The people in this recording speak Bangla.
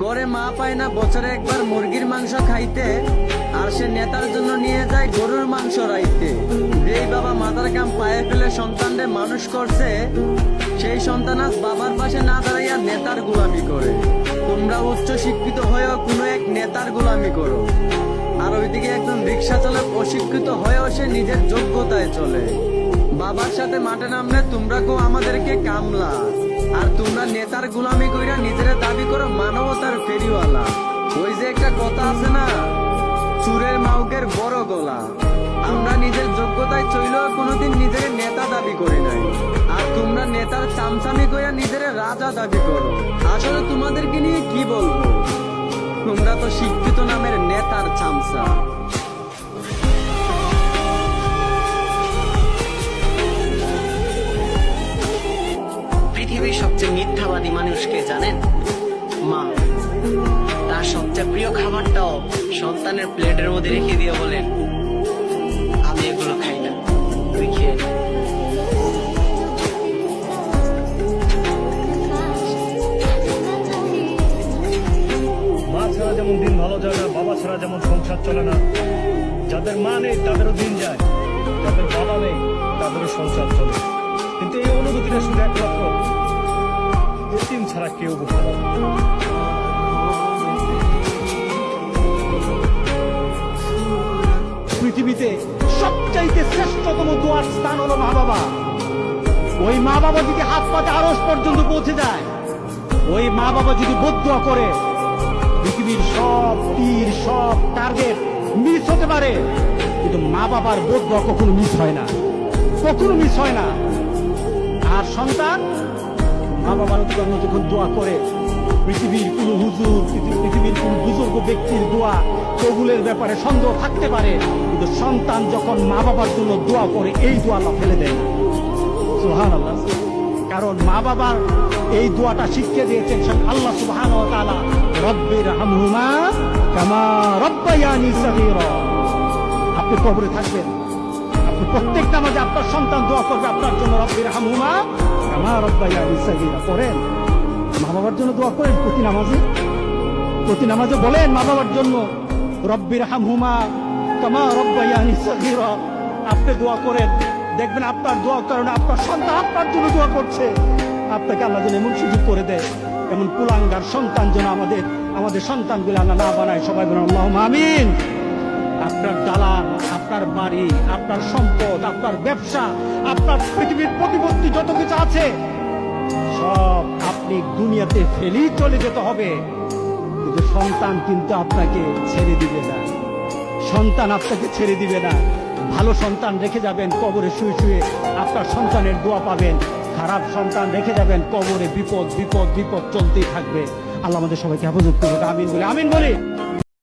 গড়ে মা পায় না বছরে একবার মুরগির মাংস খাইতে, আর সে নেতার জন্য নিয়ে যায় গরুর মাংস রাইতে। যেই বাবা মাথার কাম পায়ে ফেলে সন্তানদের মানুষ করছে, সেই সন্তান আজ বাবার পাশে না দাঁড়াইয়া নেতার গোলামি করে। তোমরা উচ্চ শিক্ষিত হয়েও কোনো এক নেতার গোলামি করো, আর ওইদিকে একজন রিক্সা চালক অশিক্ষিত হয়েও সে নিজের যোগ্যতায় চলে। বাবার সাথে মাঠে নামলে তোমরা কেউ আমাদেরকে কামলা, আর তোমরা নেতার গোলামি কইরা নিজেরা দাবি করো মানবতার ফেরিওয়ালা। ওই যে একটা কথা আছে না, চুরের মাউকের বড় গলা। আমরা নিজের যোগ্যতায় চইলেও কোনোদিন নিজের নেতা দাবি করি নাই, আর তোমরা নেতার চামচামি কইরা নিজের রাজা দাবি করো। আসলে তোমাদেরকে নিয়ে কি বলবো, তোমরা তো শিক্ষিত নামের নেতার চামচা। পৃথিবীর সবচেয়ে মিথ্যাবাদী মানুষকে জানেন? মা। তার সবচেয়ে প্রিয় খাবারটাও সন্তানের প্লেটের মধ্যে রেখে দিয়ে বলেন, আমি এগুলো খাই না, তুই খেয়ে নে। মা ছাড়া যেমন দিন ভালো যায় না, বাবা ছাড়া যেমন সংসার চলে না। যাদের মা নেই তাদেরও দিন যায়, যাদের বাবা নেই তাদেরও সংসার চলে। কিন্তু এই অনুভূতিটা শুধু একমাত্র এতিম ছাড়া কেউ বুঝতে পারে না। পৃথিবীতে সবচাইতে শ্রেষ্ঠতম দোয়ার স্থান হলো মা বাবা। ওই মা বাবা যদি হাত পাতে আরশ পর্যন্ত পৌঁছে যায়, ওই মা বাবা যদি বদদুয়া করে, পৃথিবীর সব তীর সব টার্গেট মিস হতে পারে, কিন্তু মা বাবার বদদুয়া কখনো মিস হয় না, কখনো মিস হয় না। আর সন্তান মা বাবার জন্য যখন দোয়া করে, পৃথিবীর কোন হুজুর, পৃথিবীর কোন বুজুর্গ ব্যক্তির দোয়া কবুলের ব্যাপারে সন্দেহ থাকতে পারে, কিন্তু সন্তান যখন মা বাবার জন্য দোয়া করে, এই দোয়া আল্লাহ ফেলে দেয় না। সুবহানাল্লাহ। কারণ মা বাবার এই দোয়াটা শিখিয়ে দিয়েছেন আল্লাহ সুবহানাহু ওয়া তাআলা, রব্বির হামহুমা কামা রব্বায়ানি সগীরা। আপনি কবরে থাকবেন, আপনি প্রত্যেক নামাজে আপনার সন্তান দোয়া করবে আপনার জন্য, রব্বির হামহুমা কামা রব্বায়ানি সগীরা। করেন মা বাবার জন্য দোয়া করেন, প্রতি নামাজে বলেন মা বাবার জন্য, রব্বির হামহুমা কামা রব্বায়ানি সগীরা। আপনি দোয়া করেন, দেখবেন আপনার দোয়ার কারণে আপনার সন্তান আপনার জন্য দোয়া করছে। আপনাকে আল্লাহ যেন এমন সুযোগ করে দেয়, এমন কুলাঙ্গার সন্তান যেন আমাদের সন্তানগুলো আল্লাহ না বানায়। সবাই বলেন আল্লাহুম্মা আমিন। আপনার দালান, আপনার বাড়ি, আপনার সম্পদ, আপনার ব্যবসা, আপনার পৃথিবীর প্রতিপত্তি যত কিছু আছে, সব আপনি দুনিয়াতে ফেলেই চলে যেতে হবে, কিন্তু সন্তান কিন্তু আপনাকে ছেড়ে দিবে না। সন্তান আপনাকে ছেড়ে দিবে না। ভালো সন্তান রেখে যাবেন, কবরে শুয়ে শুয়ে আপনার সন্তানের দোয়া পাবেন। খারাপ সন্তান রেখে যাবেন, কবরে বিপদ বিপদ বিপদ চলতেই থাকবে। আল্লাহ আমাদের সবাইকে হেফাজত করুক। আমিন বলি, আমিন বলি।